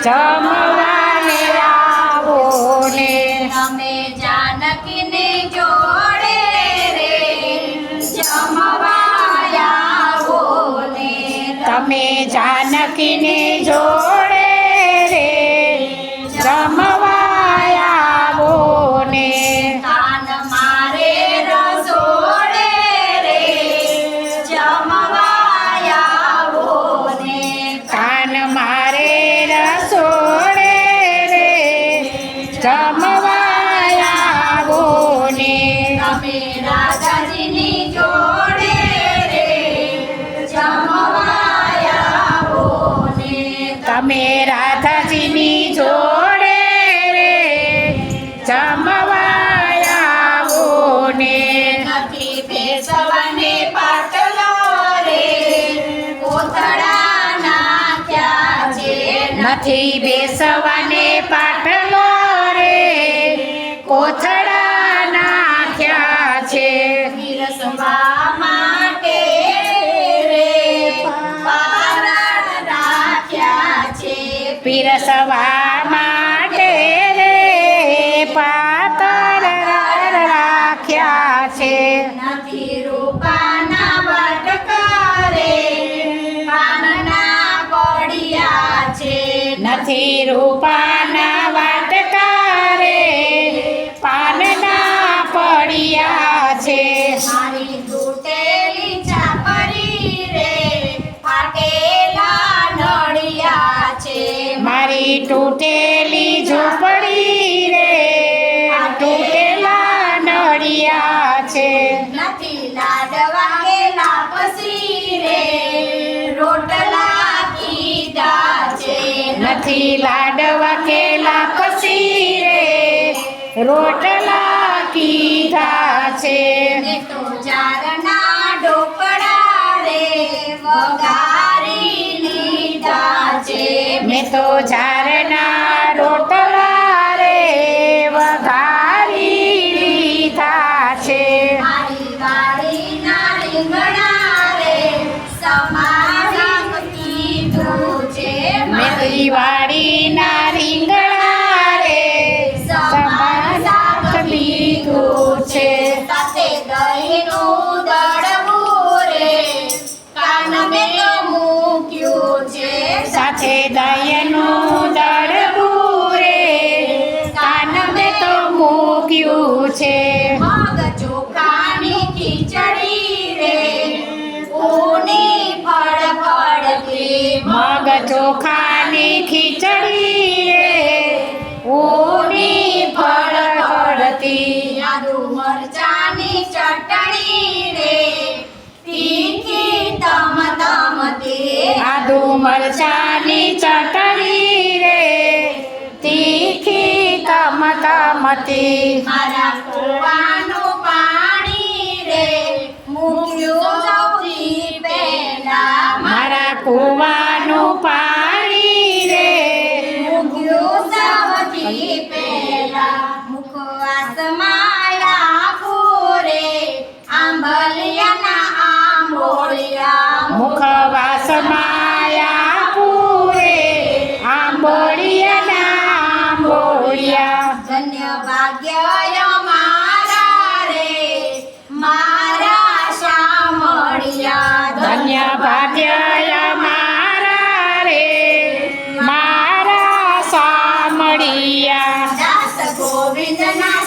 જમવાને આવો ને તમે જાનકીને જોડે રે જમવા આવો ને તમે જાનકીને જોડે રે જમવા આવો ને કાન મારે રસોડે રે જમવા આવો ને કાન મારે રસોડે રે જમવા આવો ને તમે રાધાજીની જોડે રે જમવા આવો ને તમે રાધાજીની જોડે રે જમવા આવો ને નથી બેસવાને પાટલો રે કોથળા નાખ્યા છે નથી બેસવાને પાટલો રે કોથળા નાખ્યા છે પીરસવા માટે રે પારણ રાખ્યા છે પીરસવા માટે રે પાતળ રાખ્યા છે નથી રૂપાના વટકા રે પાનના પડિયા છે નથી રૂપાના વાટકા રે પાનના પડ્યા છે મારી તૂટેલી ચાપરી રે ફાટેલા નળિયા છે મારી તૂટેલી ઝૂંપડી રે તૂટેલા નળિયા છે નથી લાડવા કેલા પસરી રે રોટલા કીધા છે નથી લાડવા કેલા પછી રે રોટલા કીધા છે ને તો જારના ઢોકળા રે વઘારી લીધા છે મેં તો ઝારના રોટલા રે વઘારી લીધા છે મારી વાડીના રીંગણા રે સમાધાન કીધું છે મેં દિવાળીના રીંગણા રે સમાધાન લીધું છે સાથે દહીંનું દળવું રે કાન મેં મૂક્યું છે સાથે દહીંનું દળવું રે કાન મેં તો મૂક્યું છે મગ ચોખાની ખીચડી રે ઊની ફળફળતી મગ ચોખાની ખીચડી રે ઊની ફળફળતી આદુ મરચાની ચટણી રે તીખી તમતમતી આદુ મરચાની ચટણી રે તીખી કમકમતી મારા કૂવાનું પાણી રે મૂક્યું સૌથી પહેલા મારા કૂવાનું પાણી રે મૂક્યું સૌથી પહેલા મુખવાસમાં આખું રે આંબલિયાના આંબોળિયા મુખવાસમાં પૂરે આંબોળિયાના આંબોળિયા ધન્ય ભાગ્ય મારા રે મારા શામળિયા ધન્ય ભાગ્ય મારા રે મારા સામળિયા દાસ ગોવિંદના